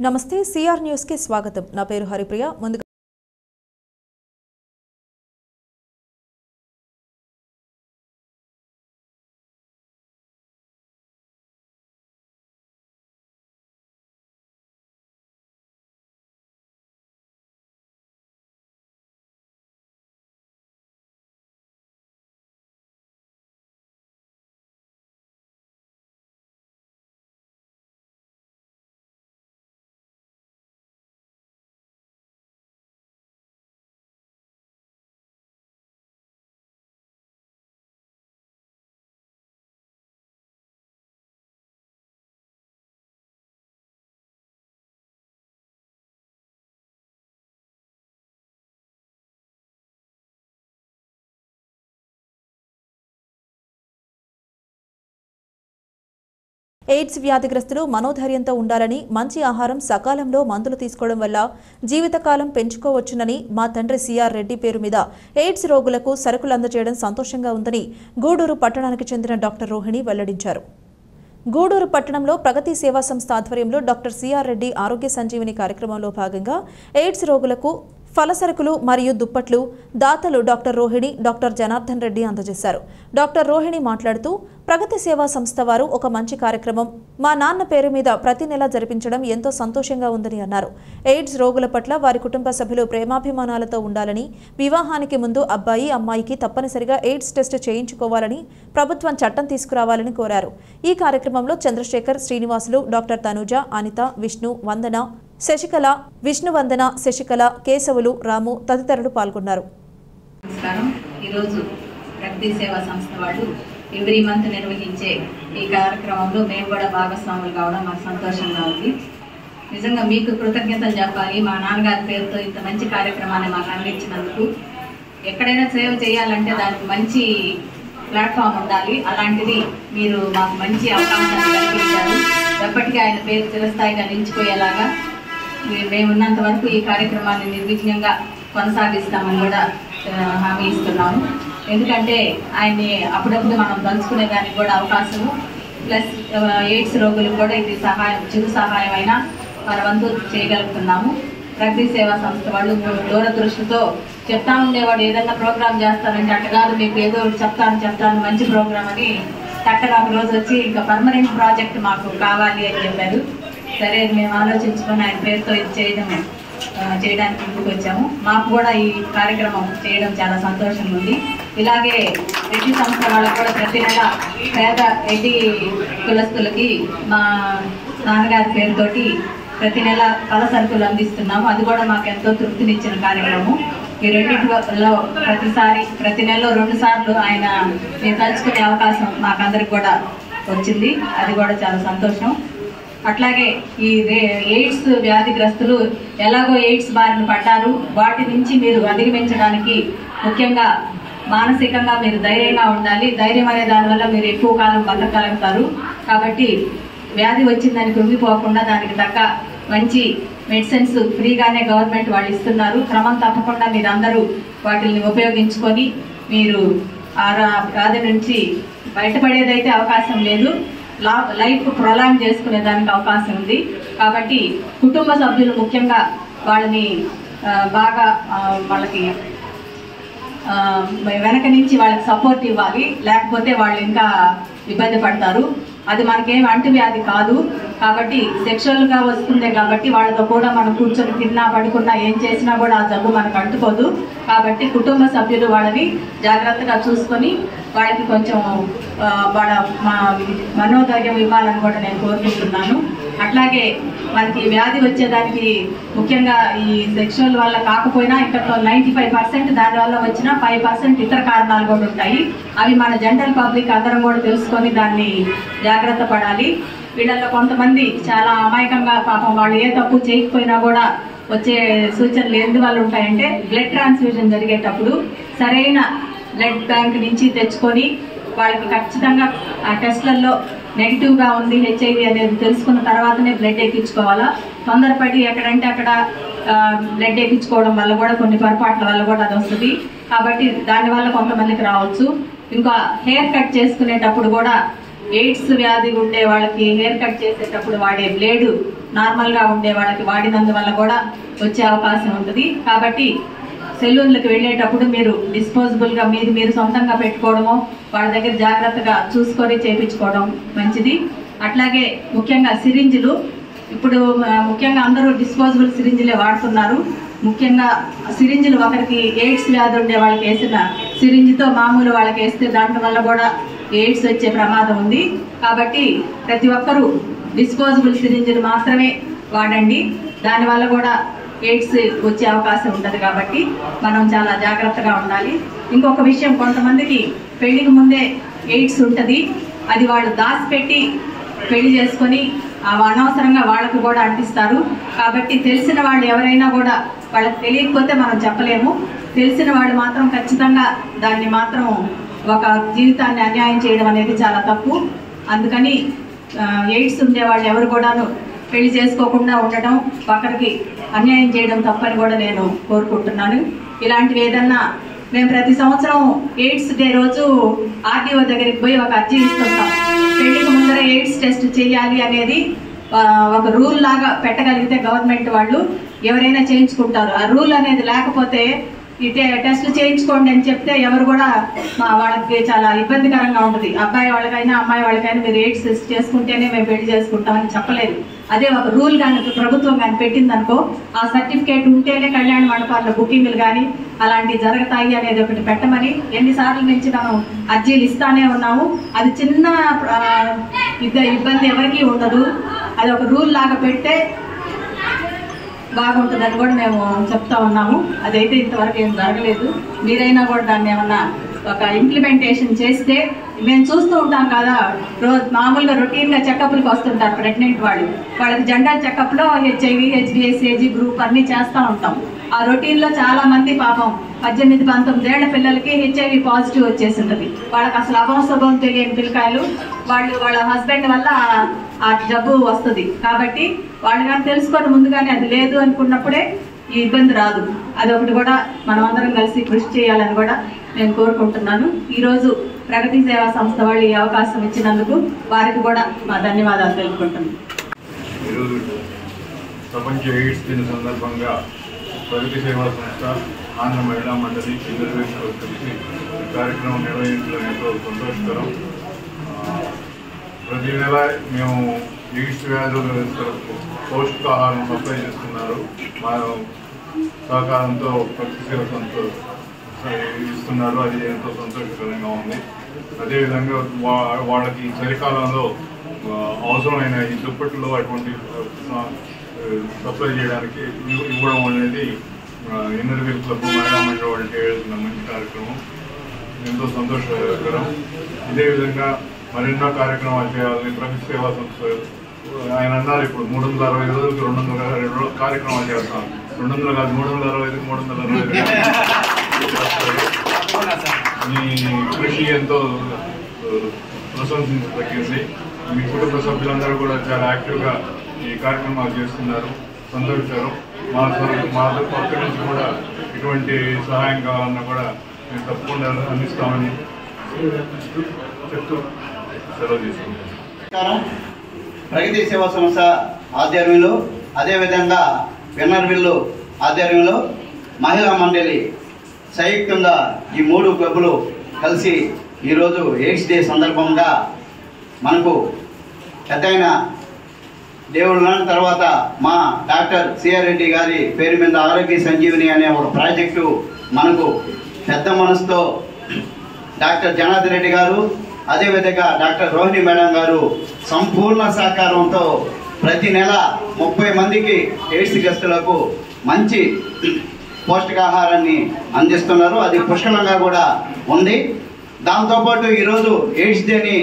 నమస్తే CR news కి స్వాగతం. నా పేరు హరిప్రియ. ముందుగా ఎయిడ్స్ వ్యాధిగ్రస్తులు మనోధైర్యంతో ఉండాలని, మంచి ఆహారం, సకాలంలో మందులు తీసుకోవడం వల్ల జీవితకాలం పెంచుకోవచ్చునని మా తండ్రి సిఆర్ రెడ్డి పేరు మీద ఎయిడ్స్ రోగులకు సరుకులు అందజేయడం సంతోషంగా ఉందని గూడూరు పట్టణానికి చెందిన డాక్టర్ రోహిణి వెల్లడించారు. గూడూరు పట్టణంలో ప్రగతి సేవా సంస్థ ఆధ్వర్యంలో డాక్టర్ సిఆర్ రెడ్డి ఆరోగ్య సంజీవిని కార్యక్రమంలో భాగంగా ఎయిడ్స్ రోగులకు ఫలసరుకులు మరియు దుప్పట్లు దాతలు డాక్టర్ రోహిణి, డాక్టర్ జనార్దన్ రెడ్డి అందజేశారు. డాక్టర్ రోహిణి మాట్లాడుతూ, ప్రగతి సేవా సంస్థ వారు ఒక మంచి కార్యక్రమం మా నాన్న పేరు మీద ప్రతి నెల జరిపించడం ఎంతో సంతోషంగా ఉందని అన్నారు. ఎయిడ్స్ రోగుల పట్ల వారి కుటుంబ సభ్యులు ప్రేమాభిమానాలతో ఉండాలని, వివాహానికి ముందు అబ్బాయి అమ్మాయికి తప్పనిసరిగా ఎయిడ్స్ టెస్ట్ చేయించుకోవాలని ప్రభుత్వం చట్టం తీసుకురావాలని కోరారు. ఈ కార్యక్రమంలో చంద్రశేఖర్, శ్రీనివాసులు, డాక్టర్ తనుజ, అనిత, విష్ణు, వందన, శశికళ, విష్ణువందన, శశికళ, కేశవులు, రాము తదితరులు పాల్గొన్నారు. ఈరోజు ప్రగతి సేవా సంస్థ వాళ్ళు ఎవ్రీ మంత్ నిర్వహించే ఈ కార్యక్రమంలో మేము కూడా భాగస్వాములు కావడం మాకు సంతోషంగా ఉంది. నిజంగా మీకు కృతజ్ఞతలు చెప్పాలి. మా నాన్నగారి పేరుతో ఇంత మంచి కార్యక్రమాన్ని మాకు అందించినందుకు. ఎక్కడైనా సేవ చేయాలంటే దానికి మంచి ప్లాట్ఫామ్ ఉండాలి. అలాంటిది మీరు మాకు మంచి అవకాశాన్ని కల్పించారు. ఎప్పటికీ ఆయన పేరు చిరస్థాయిగా నిలిచిపోయేలాగా మేమున్నంత వరకు ఈ కార్యక్రమాన్ని నిర్విఘ్నంగా కొనసాగిస్తామని కూడా హామీ ఇస్తున్నాము. ఎందుకంటే ఆయన్ని అప్పుడప్పుడు మనం తలుచుకునే దానికి కూడా అవకాశము, ప్లస్ ఎయిడ్స్ రోగులకు కూడా ఇది చిరు సహాయం అయినా మన వంతు చేయగలుగుతున్నాము. ప్రగతి సేవా సంస్థ వాళ్ళు దూరదృష్టితో చెప్తా ఉండేవాడు, ఏదైనా ప్రోగ్రామ్ చేస్తానంటే అట్టగాదు, మీకు ఏదో చెప్తాను మంచి ప్రోగ్రామ్ అని చక్కగా ఒక రోజు వచ్చి ఇంకా పర్మనెంట్ ప్రాజెక్ట్ మాకు కావాలి అని చెప్పారు. సరే, మేము ఆలోచించుకొని ఆయన పేరుతో ఇది చేయడానికి ముందుకు వచ్చాము. మాకు కూడా ఈ కార్యక్రమం చేయడం చాలా సంతోషంగా ఉంది. ఇలాగే రెడ్డి సంస్థ వాళ్ళకు కూడా ప్రతి నెల పేద రెడ్డి కులస్తులకి మా నాన్నగారి పేరుతోటి ప్రతి నెల ఫల సరుకులు అందిస్తున్నాము. అది కూడా మాకు ఎంతో తృప్తినిచ్చిన కార్యక్రమం. ఈ రెండింటిలో ప్రతి నెలలో 2 సార్లు ఆయన మేము తలుచుకునే అవకాశం మాకందరికి కూడా వచ్చింది. అది కూడా చాలా సంతోషం. అట్లాగే ఈ ఎయిడ్స్ వ్యాధిగ్రస్తులు ఎలాగో ఎయిడ్స్ బారిన పడ్డారు, వాటి నుంచి మీరు అధిగమించడానికి ముఖ్యంగా మానసికంగా మీరు ధైర్యంగా ఉండాలి. ధైర్యం అనే దానివల్ల మీరు ఎక్కువ కాలం బతకగలుగుతారు. కాబట్టి వ్యాధి వచ్చిందని కృంగిపోకుండా దానికి తగ్గ మంచి మెడిసిన్స్ ఫ్రీగానే గవర్నమెంట్ వాళ్ళు ఇస్తున్నారు. క్రమం తప్పకుండా మీరందరూ వాటిని ఉపయోగించుకొని మీరు ఆ వ్యాధి నుంచి బయటపడేదైతే అవకాశం లేదు, లైఫ్ ప్రొలాంగ్ చేసుకునే దానికి అవకాశం ఉంది. కాబట్టి కుటుంబ సభ్యులు ముఖ్యంగా వాళ్ళని బాగా వాళ్ళకి వెనక నుంచి వాళ్ళకి సపోర్ట్ ఇవ్వాలి. లేకపోతే వాళ్ళు ఇంకా ఇబ్బంది పడతారు. అది మనకేం అంటువ్యాధి కాదు. కాబట్టి సెక్షువల్గా వస్తుందే కాబట్టి వాళ్ళతో కూడా మనం కూర్చొని తిన్నా పడుకున్నా ఏం చేసినా కూడా ఆ జబ్బు మనకు అంటుకోదు. కాబట్టి కుటుంబ సభ్యులు వాళ్ళని జాగ్రత్తగా చూసుకొని వాళ్ళకి కొంచెం వాళ్ళ మనోధైర్యం ఇవ్వాలని కూడా నేను కోరుకుంటున్నాను. అట్లాగే మనకి వ్యాధి వచ్చేదానికి ముఖ్యంగా ఈ సెక్షువల్ వల్ల కాకపోయినా ఇక్కడ 95% దానివల్ల వచ్చినా 5% ఇతర కారణాలు కూడా ఉంటాయి. అవి మన జనరల్ పబ్లిక్ అందరం కూడా తెలుసుకొని దాన్ని జాగ్రత్త పడాలి. వీళ్ళల్లో కొంతమంది చాలా అమాయకంగా పాపం వాళ్ళు ఏ తప్పు చేయకపోయినా కూడా వచ్చే సూచనలు ఎందువల్ల ఉంటాయంటే, బ్లడ్ ట్రాన్స్ఫ్యూజన్ జరిగేటప్పుడు సరైన బ్లడ్ బ్యాంక్ నుంచి తెచ్చుకొని వాళ్ళకి ఖచ్చితంగా ఆ టెస్ట్లలో నెగిటివ్గా ఉంది హెచ్ఐవి అనేది తెలుసుకున్న తర్వాతనే బ్లడ్ ఎక్కించుకోవాలా. తొందరపడి ఎక్కడంటే అక్కడ బ్లడ్ ఎక్కించుకోవడం వల్ల కూడా కొన్ని పొరపాట్ల వల్ల కూడా అది వస్తుంది. కాబట్టి దానివల్ల కొంతమందికి రావచ్చు. ఇంకా హెయిర్ కట్ చేసుకునేటప్పుడు కూడా ఎయిడ్స్ వ్యాధి ఉండే వాళ్ళకి హెయిర్ కట్ చేసేటప్పుడు వాడే బ్లేడు నార్మల్గా ఉండే వాళ్ళకి వాడినందువల్ల కూడా వచ్చే అవకాశం ఉంటుంది. కాబట్టి సెలూన్లకు వెళ్ళేటప్పుడు మీరు డిస్పోజబుల్గా మీరు సొంతంగా పెట్టుకోవడమో వాళ్ళ దగ్గర జాగ్రత్తగా చూసుకొని చేయించుకోవడం మంచిది. అట్లాగే ముఖ్యంగా సిరింజులు, ఇప్పుడు ముఖ్యంగా అందరూ డిస్పోజబుల్ సిరింజులే వాడుతున్నారు. ముఖ్యంగా సిరింజులు ఒకరికి ఎయిడ్స్ వ్యాధి ఉండే వాళ్ళకి వేసిన సిరింజ్తో మామూలు వాళ్ళకి వేస్తే దాంట్లో వల్ల కూడా ఎయిడ్స్ వచ్చే ప్రమాదం ఉంది. కాబట్టి ప్రతి ఒక్కరూ డిస్పోజబుల్ సిరింజులు మాత్రమే వాడండి. దానివల్ల కూడా ఎయిడ్స్ వచ్చే అవకాశం ఉంటుంది. కాబట్టి మనం చాలా జాగ్రత్తగా ఉండాలి. ఇంకొక విషయం, కొంతమందికి పెళ్లికి ముందే ఎయిడ్స్ ఉంటుంది. అది వాళ్ళు దాచిపెట్టి పెళ్లి చేసుకొని అనవసరంగా వాళ్ళకు కూడా అంటిస్తారు. కాబట్టి తెలిసిన వాళ్ళు ఎవరైనా కూడా, వాళ్ళకి తెలియకపోతే మనం చెప్పలేము, తెలిసిన వాళ్ళు మాత్రం ఖచ్చితంగా దాన్ని మాత్రం ఒక జీవితాన్ని అన్యాయం చేయడం అనేది చాలా తప్పు. అందుకని ఎయిడ్స్ ఉండే వాళ్ళు ఎవరు కూడాను పెళ్లి చేసుకోకుండా ఉండటం, ఒకరికి అన్యాయం చేయడం తప్పని కూడా నేను కోరుకుంటున్నాను. ఇలాంటివి ఏదన్నా మేము ప్రతి సంవత్సరం ఎయిడ్స్ డే రోజు ఆర్టీఓ దగ్గరికి పోయి ఒక అర్జీ ఇస్తుంటాం. పెళ్లికి ముందర ఎయిడ్స్ టెస్ట్ చేయాలి అనేది ఒక రూల్ లాగా పెట్టగలిగితే గవర్నమెంట్ వాళ్ళు ఎవరైనా చేయించుకుంటారు. ఆ రూల్ అనేది లేకపోతే ఈ టెస్టులు చేయించుకోండి అని చెప్తే ఎవరు కూడా వాళ్ళకి చాలా ఇబ్బందికరంగా ఉంటుంది. అబ్బాయి వాళ్ళకైనా అమ్మాయి వాళ్ళకైనా మీరు ఎయిడ్స్ టెస్ట్ చేసుకుంటేనే మేము పెళ్లి చేసుకుంటామని చెప్పలేదు. అదే ఒక రూల్ కానీ ప్రభుత్వం కానీ పెట్టిందనుకో, ఆ సర్టిఫికేట్ ఉంటేనే కళ్యాణ మండపాల్లో బుకింగ్లు కానీ అలాంటివి జరుగుతాయి అనేది ఒకటి పెట్టమని ఎన్నిసార్లు నుంచి మనం అర్జీలు ఇస్తానే ఉన్నాము. అది చిన్న ఇబ్బంది ఎవరికీ ఉండదు. అది ఒక రూల్ లాగా పెడితే బాగుంటుందని కూడా మేము చెప్తా ఉన్నాము. అదైతే ఇంతవరకు ఏం జరగలేదు. మీరైనా కూడా దాన్ని ఏమన్నా ఒక ఇంప్లిమెంటేషన్ చేస్తే, మేము చూస్తూ ఉంటాం కదా, మామూలుగా రొటీన్గా చెకప్లకు వస్తుంటారు ప్రెగ్నెంట్ వాళ్ళు. వాళ్ళకి జనరల్ చెకప్లో HIV, HbS, AG గ్రూప్ అన్నీ చేస్తూ ఉంటాం. ఆ రొటీన్లో చాలా మంది పాపం 18-19 ఏళ్ల పిల్లలకి HIV పాజిటివ్ వచ్చేసి ఉంటుంది. వాళ్ళకి అసలు అభంశుభం తెలియని పిల్లకాయలు, వాళ్ళ హస్బెండ్ వల్ల ఆ జబ్బు వస్తుంది. కాబట్టి వాళ్ళు కానీ తెలుసుకొని ముందుగానే అది లేదు అనుకున్నప్పుడే ఈ ఇబ్బంది రాదు. అదొకటి కూడా మనం అందరం కలిసి కృషి చేయాలని కూడా నేను కోరుకుంటున్నాను. ఈరోజు ప్రగతి సేవా సంస్థ వాళ్ళు ఈ అవకాశం ఇచ్చినందుకు వారికి కూడా మా ధన్యవాదాలు తెలుపుకుంటున్నాను. ఈరోజు ప్రపంచ ఎయిడ్స్ దిన సందర్భంగా ప్రగతి సేవా సంస్థ, ఆంధ్ర మహిళా మండలి, ఇంద్రవేశ్వర కలిసి ఈ కార్యక్రమం నిర్వహించడం ఎంతో సంతోషకరం. ప్రతి నెల మేము ఎయిడ్స్ వ్యాధులకు పౌష్టికాహారం సప్లై చేస్తున్నారు. మా సహకారంతో ప్రగతి సేవా సంస్థ ఇస్తున్నారు. అది ఎంతో సంతోషకరంగా ఉంది. అదేవిధంగా వాళ్ళకి చలికాలంలో అవసరమైన ఈ దుప్పట్లు అటువంటి సప్లై చేయడానికి ఇవ్వడం అనేది ఇంద్రవీల్ క్లబ్, మహిళా మండలి వాళ్ళు చేయాల్సిన మంచి కార్యక్రమం, ఎంతో సంతోషకరం. ఇదే విధంగా మరెన్నో కార్యక్రమాలు చేయాలని ప్రగతి సేవా సంస్థ ఆయన అన్నారు. ఇప్పుడు 360 రోజులకు 202 కార్యక్రమాలు చేస్తాం. 200 కాదు, 365, 365. మీ కృషి ఎంతో ప్రశంసించదగింది. మీ కుటుంబ సభ్యులందరూ కూడా చాలా యాక్టివ్గా ఈ కార్యక్రమాలు చేస్తున్నారు. సంతోషకరం. మా పక్క నుంచి కూడా ఇటువంటి సహాయం కావాలన్నా కూడా మేము తప్పకుండా అందిస్తామని చెప్తూ సెలవు తీసుకుంటాం. ప్రగతి సేవా సంస్థ ఆధ్వర్యంలో, అదేవిధంగా వెన్నర్విల్లు ఆధ్వర్యంలో మహిళా మండలి సంయుక్తంగా ఈ 3 క్లబ్బులు కలిసి ఈరోజు ఎయిడ్స్ డే సందర్భంగా మనకు పెద్దయిన దేవుళ్ళ తర్వాత మా డాక్టర్ సిఆర్ రెడ్డి గారి పేరు మీద ఆరోగ్య సంజీవిని అనే ఒక ప్రాజెక్టు మనకు పెద్ద మనసుతో డాక్టర్ జనార్దన్ రెడ్డి గారు, అదేవిధంగా డాక్టర్ రోహిణి మేడం గారు సంపూర్ణ సహకారంతో ప్రతి నెల 30 మందికి ఎయిడ్స్ గ్రస్తులకు మంచి పౌష్టికాహారాన్ని అందిస్తున్నారు. అది పుష్కలంగా కూడా ఉంది. దాంతోపాటు ఈరోజు ఎయిడ్స్ డేని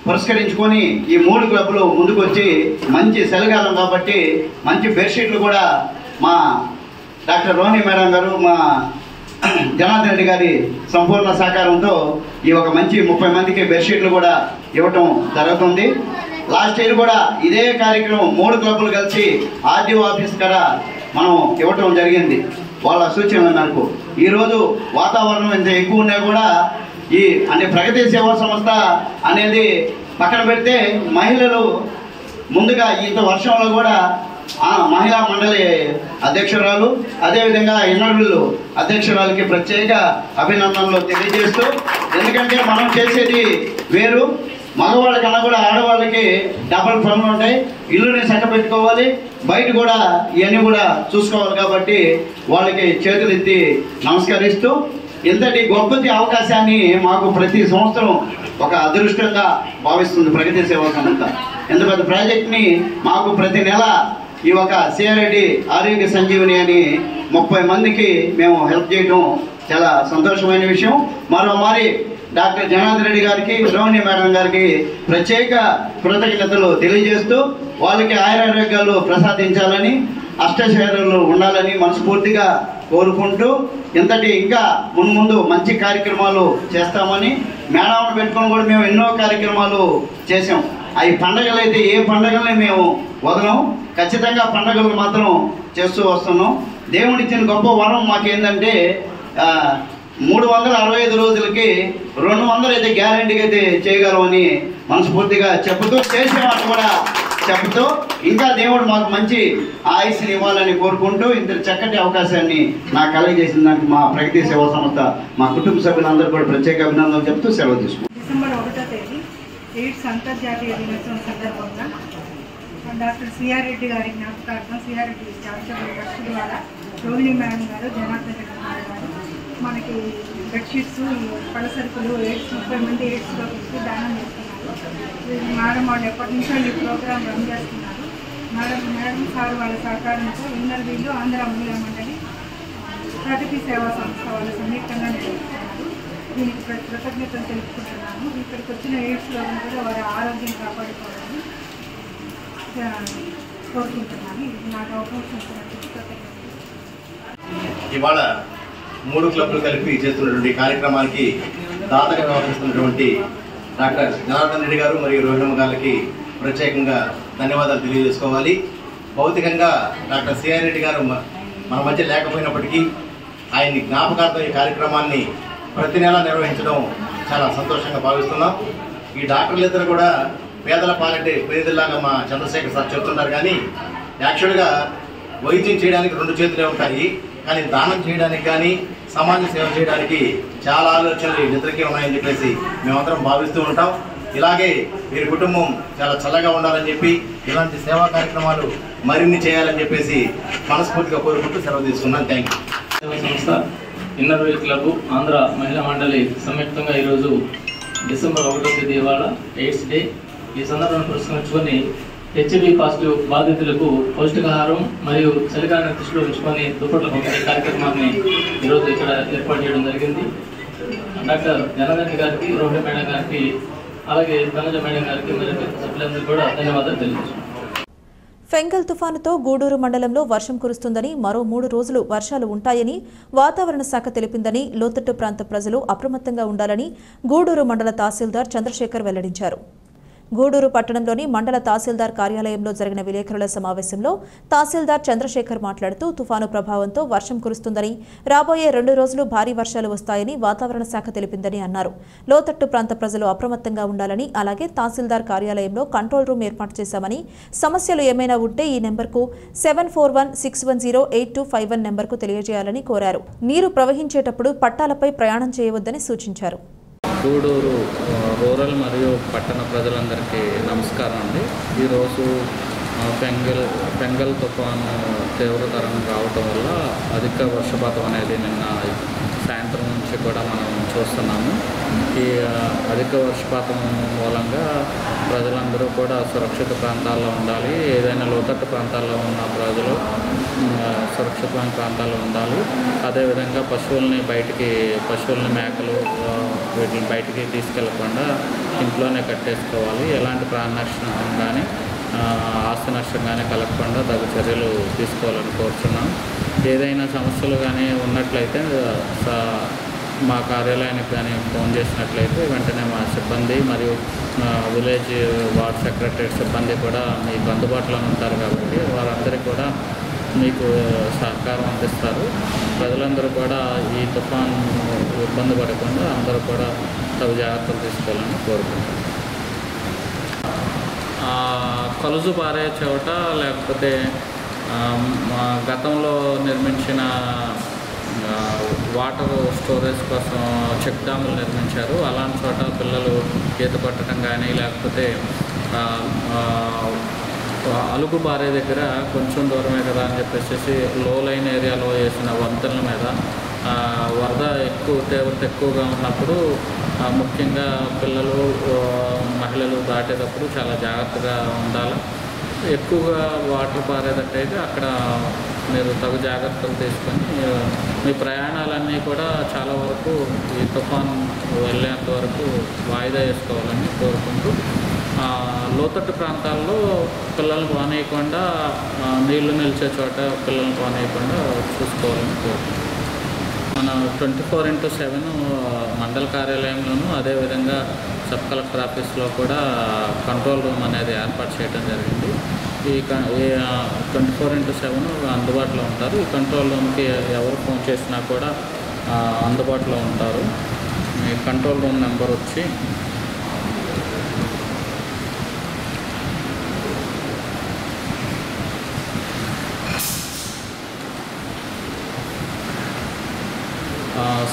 పురస్కరించుకొని ఈ 3 క్లబ్లు ముందుకు వచ్చి మంచి చలికాలం కాబట్టి మంచి బెడ్షీట్లు కూడా మా డాక్టర్ రోహిణి మేడం గారు, మా జనార్దన్ రెడ్డి గారి సంపూర్ణ సహకారంతో ఈ ఒక మంచి 30 మందికి బెడ్షీట్లు కూడా ఇవ్వటం జరుగుతుంది. లాస్ట్ ఇయర్ కూడా ఇదే కార్యక్రమం 3 క్లబ్లు కలిసి ఆర్డీఓ ఆఫీస్ కాడ మనం ఇవ్వటం జరిగింది వాళ్ళ సూచనల మేరకు. ఈరోజు వాతావరణం ఇంత ఎక్కువ ఉన్నా కూడా అంటే ప్రగతి సేవా సంస్థ అనేది పక్కన పెడితే ముందుగా ఇంత వర్షంలో కూడా మహిళా మండలి అధ్యక్షురాలు అదేవిధంగా ఇన్నర్విల్లు అధ్యక్షురాలకి ప్రత్యేక అభినందనలు తెలియజేస్తూ, ఎందుకంటే మనం చేసేది వేరు, మగవాళ్ళ కన్నా కూడా ఆడవాళ్ళకి డబల్ పనులు ఉంటాయి. ఇల్లుని చక్కబెట్టుకోవాలి, బయట కూడా ఇవన్నీ కూడా చూసుకోవాలి. కాబట్టి వాళ్ళకి చేతులు ఎత్తి నమస్కరిస్తూ, ఇంతటి గొప్పటి అవకాశాన్ని మాకు ప్రతి సంవత్సరం ఒక అదృష్టంగా భావిస్తుంది ప్రగతి సేవా సంస్థ. ఇంత పెద్ద ప్రాజెక్ట్ని మాకు ప్రతి నెల ఈ ఒక సిఆర్ఐడి ఆరోగ్య సంజీవని అని 30 మందికి మేము హెల్ప్ చేయడం చాలా సంతోషమైన విషయం. మరోమారి డాక్టర్ జనార్దన్ రెడ్డి గారికి, రోహిణి మేడం గారికి ప్రత్యేక కృతజ్ఞతలు తెలియజేస్తూ, వాళ్ళకి ఆయురారోగ్యాలు ప్రసాదించాలని, అష్టశైర్యాలు ఉండాలని మనస్ఫూర్తిగా కోరుకుంటూ, ఇంతటి ఇంకా మున్ముందు మంచి కార్యక్రమాలు చేస్తామని మేడాలను పెట్టుకొని కూడా మేము ఎన్నో కార్యక్రమాలు చేసాం. అవి పండగలు అయితే ఏ పండగల్ని మేము వదలం, ఖచ్చితంగా పండగలు మాత్రం చేస్తూ వస్తున్నాం. దేవుడిచ్చిన గొప్ప వరం మాకేందంటే 365 రోజులకి 200 అయితే గ్యారంటీగా అయితే చేయగలమని మనస్ఫూర్తిగా చెబుతూ, చేసేవాళ్ళు కూడా చెబుతూ, ఇంకా దేవుడు మాకు మంచి ఆయుష్ని ఇవ్వాలని కోరుకుంటూ, ఇంత చక్కటి అవకాశాన్ని నాకు కలగజేసిన దానికి మా ప్రగతి సేవా సంస్థ మా కుటుంబ సభ్యులందరూ కూడా ప్రత్యేక అభినందనలు చెప్తూ సెలవు తీసుకుంటాం. డిసెంబర్ 1వ తేదీ ఎయిడ్స్ అంతర్జాతీయ దినోత్సవం సందర్భంగా డాక్టర్ సిఆర్ రెడ్డి గారి జ్ఞాపకార్థం సిఆర్ రెడ్డి చారిటబుల్ ట్రస్ట్ ద్వారా రోహిణి మేడం గారు, జనార్దన్ రెడ్డి గారు మనకి బెడ్షీట్స్, పళ్ళ సరుకులు, 30 మంది ఎయిడ్స్ రోగులకి దానం చేస్తున్నారు. మేడం వాళ్ళు ఎప్పటి నుంచో ఈ ప్రోగ్రాం రన్ చేస్తున్నారు. మేడం సార్ వాళ్ళ సహకారంతో ఇన్నర్విల్లు ఆంధ్ర మహిళా మండలి ప్రగతి సేవా సంస్థ వాళ్ళు సంయుక్తంగా నిర్వహిస్తున్నారు. దీనికి కృతజ్ఞతలు తెలుపుకుంటున్నాను. ఇక్కడికి వచ్చిన ఎయిడ్స్ రోగులు కూడా వారి ఆరోగ్యం కాపాడుకోవాలని కోరుకుంటున్నాను. ఇది నాకు అవకాశం ఇచ్చినందుకు కృతజ్ఞతలు. ఇవాళ 3 క్లబ్లు కలిపి చేస్తున్నటువంటి కార్యక్రమానికి దాతగా వ్యవహరిస్తున్నటువంటి డాక్టర్ జనార్దన్ రెడ్డి గారు మరియు రోహిణమ్మ గారికి ప్రత్యేకంగా ధన్యవాదాలు తెలియజేసుకోవాలి. భౌతికంగా డాక్టర్ సిఆర్ రెడ్డి గారు మన మధ్య లేకపోయినప్పటికీ ఆయన్ని జ్ఞాపకార్థం ఈ కార్యక్రమాన్ని ప్రతి నెల నిర్వహించడం చాలా సంతోషంగా భావిస్తున్నాం. ఈ డాక్టర్లు ఇద్దరు కూడా పేదల పాలంటే పేదలాగా మా చంద్రశేఖర్ సార్ చెప్తున్నారు. కానీ యాక్చువల్గా వైద్యం చేయడానికి 2 చేతులే ఉంటాయి, కానీ దానం చేయడానికి కానీ సమాజ సేవ చేయడానికి చాలా ఆలోచనలు నిద్రకే ఉన్నాయని చెప్పేసి మేమందరం భావిస్తూ ఉంటాం. ఇలాగే వీరి కుటుంబం చాలా చల్లగా ఉండాలని చెప్పి ఇలాంటి సేవా కార్యక్రమాలు మరిన్ని చేయాలని చెప్పేసి మనస్ఫూర్తిగా కోరుకుంటూ సెలవు తీసుకున్నాను. Thank you. సేవా సంస్థ ఇన్నర్విల్ క్లబ్ ఆంధ్ర మహిళా మండలి సంయుక్తంగా ఈరోజు డిసెంబర్ 1వ తేదీ ఇవాళ ఎయిడ్స్ డే. ఈ సందర్భాన్ని పురస్కరించుకొని హెచ్ఐవి పాజిటివ్ బాధితులకు పౌష్టికాహారం మరియు చలికాలాన్ని దృష్టిలో ఉంచుకొని దుప్పట్ల పంపిణీ కార్యక్రమాన్ని ఈరోజు ఇక్కడ ఏర్పాటు చేయడం జరిగింది. డాక్టర్ జనార్దన్ గారికి, రోహిణి మేడం గారికి, అలాగే తనుజ మేడం గారికి మరియు సభ్యులందరికీ కూడా ధన్యవాదాలు తెలియజేస్తున్నాను. ఫెంగల్ తుఫానుతో గూడూరు మండలంలో వర్షం కురుస్తుందని, మరో 3 రోజులు వర్షాలు ఉంటాయని వాతావరణ శాఖ తెలిపిందని, లోతట్టు ప్రాంత ప్రజలు అప్రమత్తంగా ఉండాలని గూడూరు మండల తహసీల్దార్ చంద్రశేఖర్ వెల్లడించారు. గూడూరు పట్టణంలోని మండల తహసీల్దార్ కార్యాలయంలో జరిగిన విలేకరుల సమావేశంలో తహసీల్దార్ చంద్రశేఖర్ మాట్లాడుతూ, తుఫాను ప్రభావంతో వర్షం కురుస్తుందని, రాబోయే 2 రోజులు భారీ వర్షాలు వస్తాయని వాతావరణ శాఖ తెలిపిందని అన్నారు. లోతట్టు ప్రాంత ప్రజలు అప్రమత్తంగా ఉండాలని, అలాగే తహసీల్దార్ కార్యాలయంలో కంట్రోల్ రూమ్ ఏర్పాటు చేశామని, సమస్యలు ఏమైనా ఉంటే ఈ నెంబర్కు 7416108251 నెంబర్కు తెలియజేయాలని కోరారు. నీరు ప్రవహించేటప్పుడు పట్టాలపై ప్రయాణం చేయవద్దని సూచించారు. గూడూరు రూరల్ మరియు పట్టణ ప్రజలందరికీ నమస్కారం అండి. ఈరోజు ఫెంగల్ తుఫాను తీవ్రతరం రావటం వల్ల అధిక వర్షపాతం అనేది నిన్న సాయంత్రం నుంచి కూడా మనం చూస్తున్నాము. ఈ అధిక వర్షపాతం మూలంగా ప్రజలందరూ కూడా సురక్షిత ప్రాంతాల్లో ఉండాలి. ఏదైనా లోతట్టు ప్రాంతాల్లో ఉన్న ప్రజలు సురక్షితమైన ప్రాంతాల్లో ఉండాలి. అదేవిధంగా పశువుల్ని మేకలు వీటిని బయటికి తీసుకెళ్లకుండా ఇంట్లోనే కట్టేసుకోవాలి. ఎలాంటి ప్రాణ నష్టం కానీ ఆస్తి నష్టం కానీ కలగకుండా తగు చర్యలు తీసుకోవాలని కోరుతున్నాం. ఏదైనా సమస్యలు కానీ ఉన్నట్లయితే మా కార్యాలయానికి కానీ ఫోన్ చేసినట్లయితే వెంటనే మా సిబ్బంది మరియు విలేజ్ వార్డ్ సెక్రటరీ సిబ్బంది కూడా మీకు అందుబాటులో ఉంటారు. కాబట్టి వారందరికీ కూడా మీకు సహకారం అందిస్తారు. ప్రజలందరూ కూడా ఈ తుఫాను ఇబ్బంది పడకుండా అందరూ కూడా తగు జాగ్రత్తలు తీసుకోవాలని కోరుకుంటున్నాను. కలుజు పారే చోట లేకపోతే గతంలో నిర్మించిన వాటర్ స్టోరేజ్ కోసం చెక్ డ్యాములు నిర్మించారు. అలాంటి చోట పిల్లలు ఈత కొట్టడం కానీ లేకపోతే అలుగు బారే దగ్గర కొంచెం దూరమే కదా అని చెప్పేసి లో లైన్ ఏరియాలో వేసిన వంతెనల మీద వరద తీవ్రత ఎక్కువగా ఉన్నప్పుడు ముఖ్యంగా పిల్లలు మహిళలు దాటేటప్పుడు చాలా జాగ్రత్తగా ఉండాలి. ఎక్కువగా వాటర్ పారేటట్టయితే అక్కడ మీరు తగు జాగ్రత్తలు తీసుకొని మీ ప్రయాణాలన్నీ కూడా చాలా వరకు ఈ తుఫాన్ వెళ్ళేంత వరకు వాయిదా వేసుకోవాలని కోరుకుంటూ లోతట్టు ప్రాంతాల్లో పిల్లల్ని పోనీయకుండా నీళ్లు నిలిచే చోట పిల్లల్ని పోనీయకుండా చూసుకోవాలని కోరుకుంటున్నాం. మన 24/7 మండల కార్యాలయంలోనూ అదేవిధంగా సబ్ కలెక్టర్ ఆఫీస్లో కూడా కంట్రోల్ రూమ్ అనేది ఏర్పాటు చేయడం జరిగింది. ఈ 24/7 అందుబాటులో ఉంటారు. ఈ కంట్రోల్ రూమ్కి ఎవరు ఫోన్ చేసినా కూడా అందుబాటులో ఉంటారు. ఈ కంట్రోల్ రూమ్ నెంబర్ వచ్చి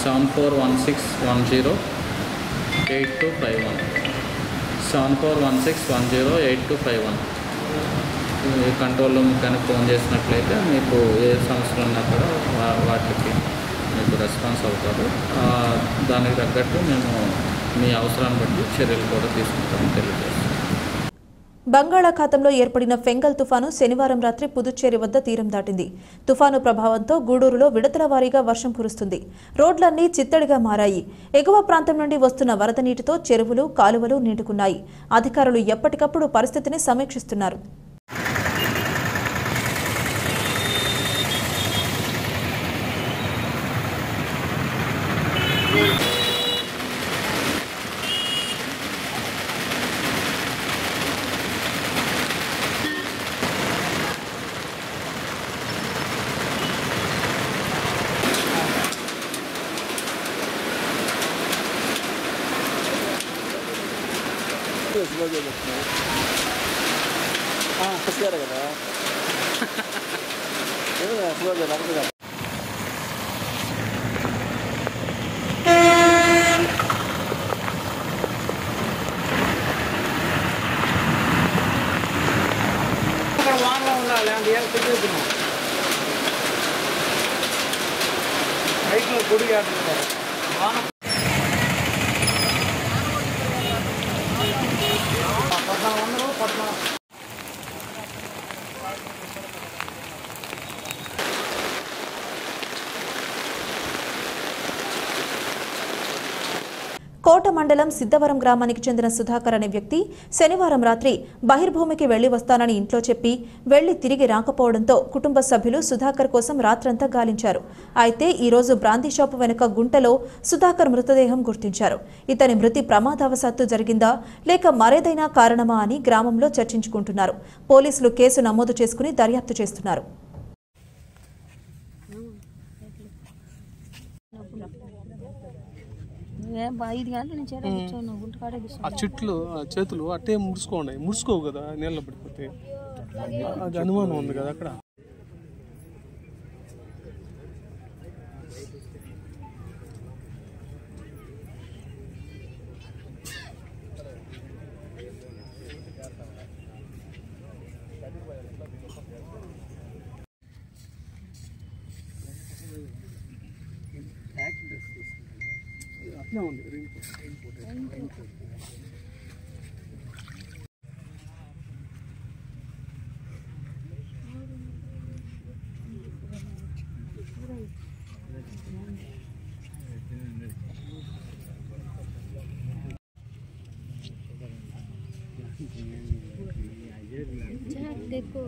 7416108251 7416108251. ఈ కంట్రోల్ రూమ్ కానీ ఫోన్ చేసినట్లయితే మీకు ఏ సమస్యలు ఉన్నా కూడా వాటికి మీకు రెస్పాన్స్ అవుతారు. దానికి తగ్గట్టు మేము మీ అవసరాన్ని బట్టి చర్యలు కూడా తీసుకుంటామని తెలియజేస్తాం. బంగాళాఖాతంలో ఏర్పడిన ఫెంగల్ తుఫాను శనివారం రాత్రి పుదుచ్చేరి వద్ద తీరం దాటింది. తుఫాను ప్రభావంతో గూడూరులో విడతల వారీగా వర్షం కురుస్తుంది. రోడ్లన్నీ చిత్తడిగా మారాయి. ఎగువ ప్రాంతం నుండి వస్తున్న వరద నీటితో చెరువులు, కాలువలు నిండుకున్నాయి. అధికారులు ఎప్పటికప్పుడు పరిస్థితిని సమీక్షిస్తున్నారు. కోట మండలం సిద్ధవరం గ్రామానికి చెందిన సుధాకర్ అనే వ్యక్తి శనివారం రాత్రి బహిర్భూమికి వెళ్లి వస్తానని ఇంట్లో చెప్పి వెళ్లి తిరిగి రాకపోవడంతో కుటుంబ సభ్యులు సుధాకర్ కోసం రాత్రంతా గాలించారు. అయితే ఈ రోజు బ్రాందీ షాపు వెనుక గుంటలో సుధాకర్ మృతదేహం గుర్తించారు. ఇతని మృతి ప్రమాదవశాత్తు జరిగిందా లేక మరేదైనా కారణమా అని గ్రామంలో చర్చించుకుంటున్నారు. పోలీసులు కేసు నమోదు చేసుకుని దర్యాప్తు చేస్తున్నారు. ఆ చెట్లు చేతులు అట్టే ముడుచుకోవు కదా, నీళ్ళ పడిపోతే అది అనుమానం ఉంది కదా అక్కడ. అట్లా ఉంది देखो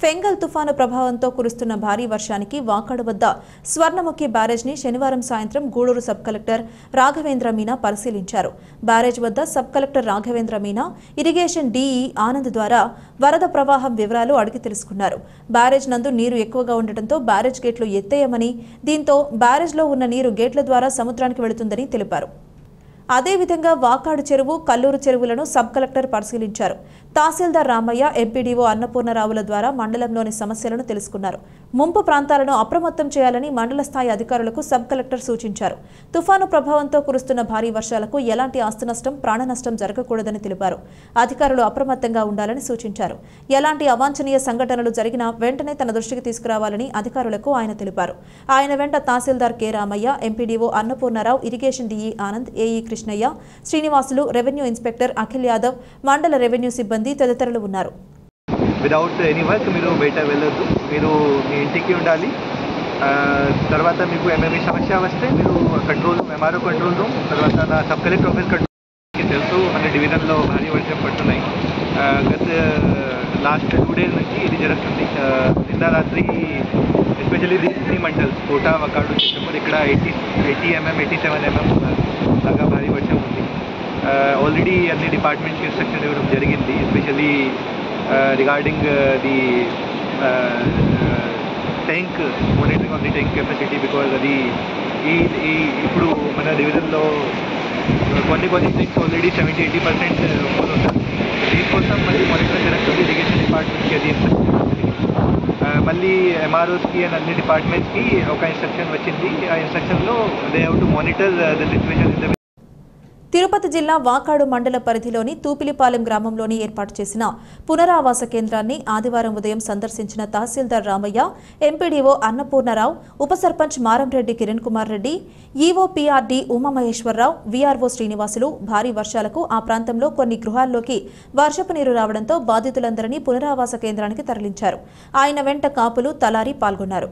ఫెంగల్ తుఫాను ప్రభావంతో కురుస్తున్న భారీ వర్షానికి వాకాడు వద్ద స్వర్ణముఖి బ్యారేజ్ని శనివారం సాయంత్రం గూడూరు సబ్ కలెక్టర్ రాఘవేంద్ర మీనా పరిశీలించారు. బ్యారేజ్ వద్ద sub collector Raghavendra Meena irrigation DE Anand ద్వారా వరద ప్రవాహం వివరాలు అడిగి తెలుసుకున్నారు. బ్యారేజ్ నందు నీరు ఎక్కువగా ఉండటంతో బ్యారేజ్ గేట్లు ఎత్తేయమని, దీంతో బ్యారేజ్లో ఉన్న నీరు గేట్ల ద్వారా సముద్రానికి వెళుతుందని తెలిపారు. అదేవిధంగా వాకాడు చెరువు, కల్లూరు చెరువులను సబ్ కలెక్టర్ పరిశీలించారు. తహసీల్దార్ రామయ్య, ఎంపీడీఓ అన్నపూర్ణరావుల ద్వారా మండలంలోని సమస్యలను తెలుసుకున్నారు. ముంపు ప్రాంతాలను అప్రమత్తం చేయాలని మండల స్థాయి అధికారులకు సబ్ కలెక్టర్ సూచించారు. తుఫాను ప్రభావంతో కురుస్తున్న భారీ వర్షాలకు ఎలాంటి ఆస్తి నష్టం, ప్రాణ నష్టం జరగకూడదని తెలిపారు. అధికారులు అప్రమత్తంగా ఉండాలని సూచించారు. ఎలాంటి అవాంఛనీయ సంఘటనలు జరిగినా వెంటనే తన దృష్టికి తీసుకురావాలని అధికారులకు ఆయన తెలిపారు. ఆయన వెంట tahsildar K Ramaiah, MPDO Annapurnarao, irrigation DE Anand, AE Krishnaiah, Srinivasulu, revenue inspector Akhil Yadav, మండల రెవెన్యూ సిబ్బంది తదితరులు ఉన్నారు. విదౌట్ ఎనీ వర్క్ మీరు బయట వెళ్ళొద్దు, మీరు మీ ఇంటికి ఉండాలి. తర్వాత మీకు ఏమేమి సమస్య వస్తే మీరు control room, MRO control room, తర్వాత నా సబ్ కలెక్టర్ ఆఫీస్ కంట్రోల్ తెలుసు. మన డివిజన్లో భారీ వర్షం పడుతున్నాయి. గత లాస్ట్ 2 days నుంచి ఇది జరుగుతుంది. నిన్న రాత్రి ఎస్పెషల్లీ త్రీ మండల్స్ కోట, వకాడు, చిత్తూరు ఇక్కడ 80 mm 87 mm లాగా భారీ వర్షం ఉంది. ఆల్రెడీ అన్ని డిపార్ట్మెంట్స్కి ఇన్స్ట్రక్షన్ ఇవ్వడం జరిగింది, especially regarding the tank, monitoring of the tank capacity, because అది ఇప్పుడు మన డివిజన్లో కొన్ని థింగ్స్ ఆల్రెడీ 70-80% ఫుల్ ఉంటాయి. దీనికోసం మళ్ళీ మానిటరింగ్ జరుగుతుంది ఇరిగేషన్ డిపార్ట్మెంట్కి. అది మళ్ళీ ఎంఆర్ఓస్కి అండ్ అన్ని డిపార్ట్మెంట్స్కి ఒక ఇన్స్ట్రక్షన్ వచ్చింది. ఆ ఇన్స్ట్రక్షన్లో they have to monitor the situation in the. Tirupati జిల్లా వాకాడు మండల పరిధిలోని తూపిలిపాలెం గ్రామంలోని ఏర్పాటు చేసిన పునరావాస కేంద్రాన్ని ఆదివారం ఉదయం సందర్శించిన తహసీల్దార్ రామయ్య, ఎంపీడీఓ అన్నపూర్ణరావు, ఉప sarpanch Maramreddy Kiran Kumar Reddy, EO PRD Umamaheswararao, VRO Srinivasulu భారీ వర్షాలకు ఆ ప్రాంతంలో కొన్ని గృహాల్లోకి వర్షపు నీరు రావడంతో బాధితులందరినీ పునరావాస కేంద్రానికి తరలించారు. ఆయన వెంట కాపులు, తలారి పాల్గొన్నారు.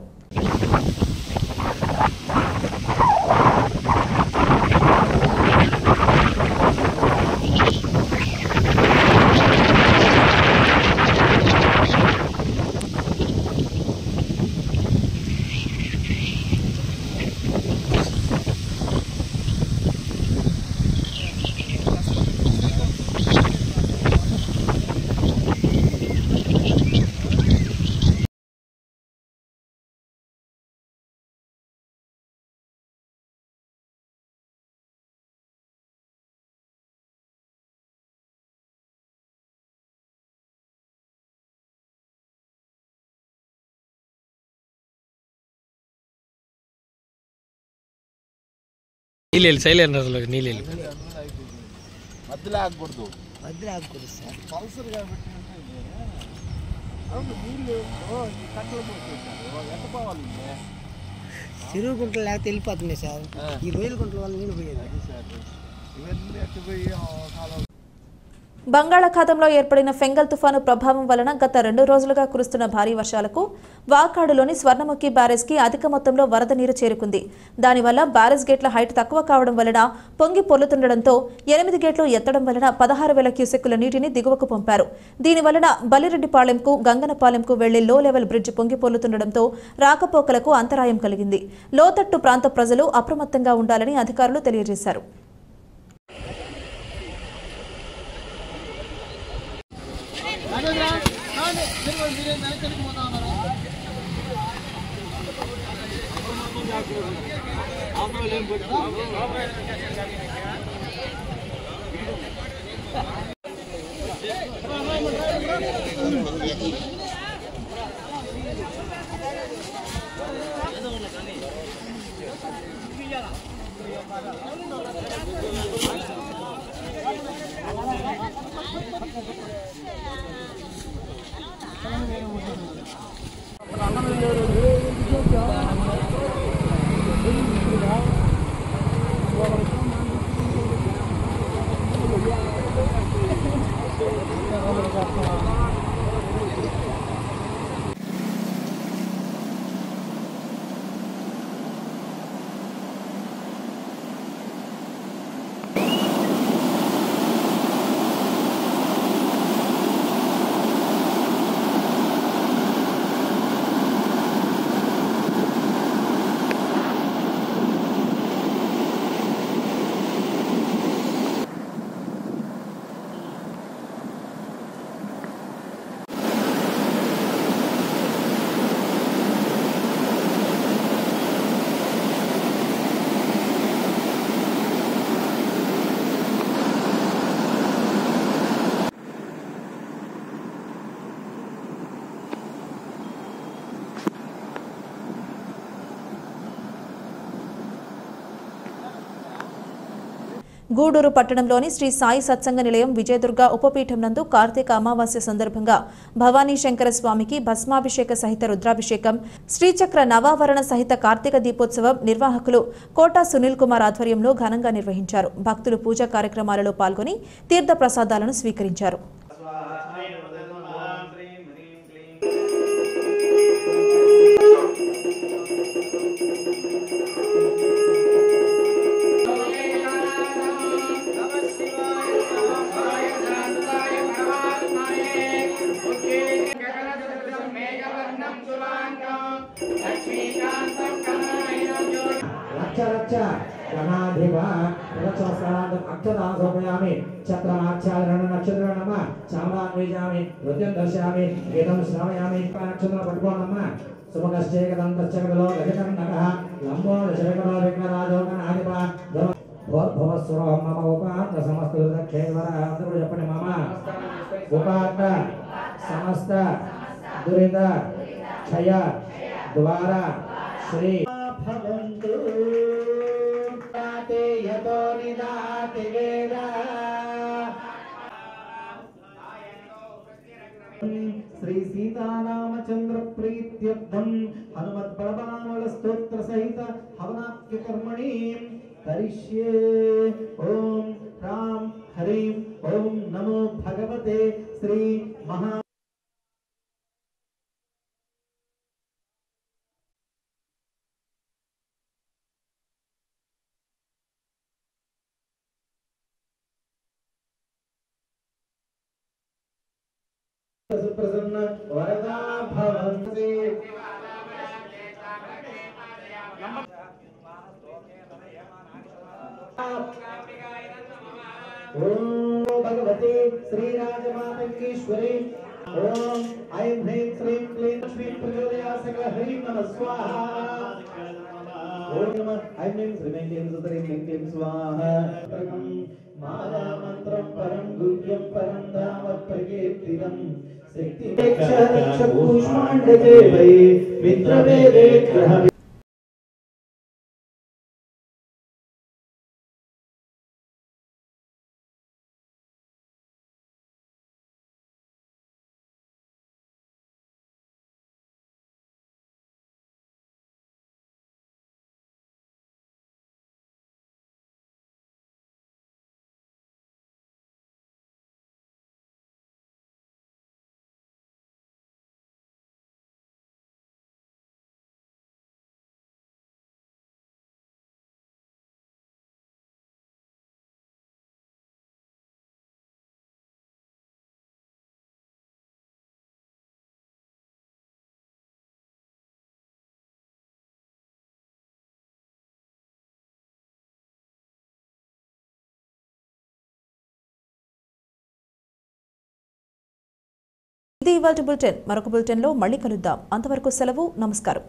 నీళ్ళు సైలెంట్ నీళ్ళు మధ్యలో ఆగకూడదు సార్ పల్సర్ కాబట్టి నీళ్ళు కట్టలు పోతారు. ఎంత పోవాలి చెరువు గుంటలు లేకపోతే వెళ్ళిపోతున్నాయి సార్. ఈ రొయ్యల గుంటల వల్ల నీళ్ళు పోయేది సార్. ఇవన్నీ ఎట్టిపోయి కాలం. బంగాళాఖాతంలో ఏర్పడిన ఫెంగల్ తుఫాను ప్రభావం వలన గత 2 రోజులుగా కురుస్తున్న భారీ వర్షాలకు వాకాడులోని స్వర్ణముఖి బ్యారేజ్కి అధిక మొత్తంలో వరద నీరు చేరుకుంది. దానివల్ల బ్యారేజ్ గేట్ల హైట్ తక్కువ కావడం వలన పొంగి పొర్లుతుండటంతో 8 గేట్లు ఎత్తడం వలన 16,000 క్యూసెక్కుల నీటిని దిగువకు పంపారు. దీనివలన బలిరెడ్డిపాలెంకు, గంగనపాలెంకు వెళ్లే లో లెవెల్ బ్రిడ్జ్ పొంగి పొర్లుతుండటంతో రాకపోకలకు అంతరాయం కలిగింది. లోతట్టు ప్రాంత ప్రజలు అప్రమత్తంగా ఉండాలని అధికారులు తెలియజేశారు. గూడూరు పట్టణంలోని శ్రీ సాయి సత్సంగ నిలయం విజయదుర్గ ఉపపీఠం నందు కార్తీక అమావాస్య సందర్భంగా భవానీ శంకర స్వామికి భస్మాభిషేక సహిత రుద్రాభిషేకం, శ్రీచక్ర నవావరణ సహిత కార్తీక దీపోత్సవం నిర్వాహకులు కోటా సునీల్ కుమార్ ఆధ్వర్యంలో ఘనంగా నిర్వహించారు. భక్తులు పూజా కార్యక్రమాలలో పాల్గొని తీర్థ ప్రసాదాలను స్వీకరించారు. अक्षदानसमयामि चक्रमाच्छादन नक्षत्र नम चामरान्वेजामि नृत्यं दर्शयामि गीतं श्रावयामि नक्षत्र पट्को नम सुमकश्चेकदन्तश्चकदलो गजकर्णकः लम्बो दशरकरो विघ्नराजो गणाधिप भवस्वरं मम उपात्त समस्त दुर्दक्षेवरः अंतर्गो చెప్పండి మమ ఉపాత్త సమస్త దురిత క్షయ ద్వారా శ్రీ భవంతు यतो निदाति वेदा श्री सीतारामचंद्र प्रीत्यर्थम हनुमत् बलवानल स्तोत्र सहित हवनाख्य कर्मणि करिष्ये। ओम राम हरिं ओम नमो भगवते श्री महा प्रसन्न वरदा भवन्ति। ओम भगवते श्री राजमातंगेश्वरी ओम ऐं ह्रीं श्रीं क्लीं लक्ष्मी प्रचोदयात् सकल हरिं नमः स्वाहा। ओम नमः ऐं ह्रीं श्रीं क्लीं सुतरीं क्लीं स्वाहा। माला मंत्रं परं गुह्यं परं धाम प्रकीर्तितं शक्ति रक्ष पुष्पाण्डके वै मित्रवेदे ग्रह ఇది ఇవాల్టి బులెటిన్. మరొక బులెటిన్లో మళ్ళీ కలుద్దాం. అంతవరకు సెలవు. నమస్కారం.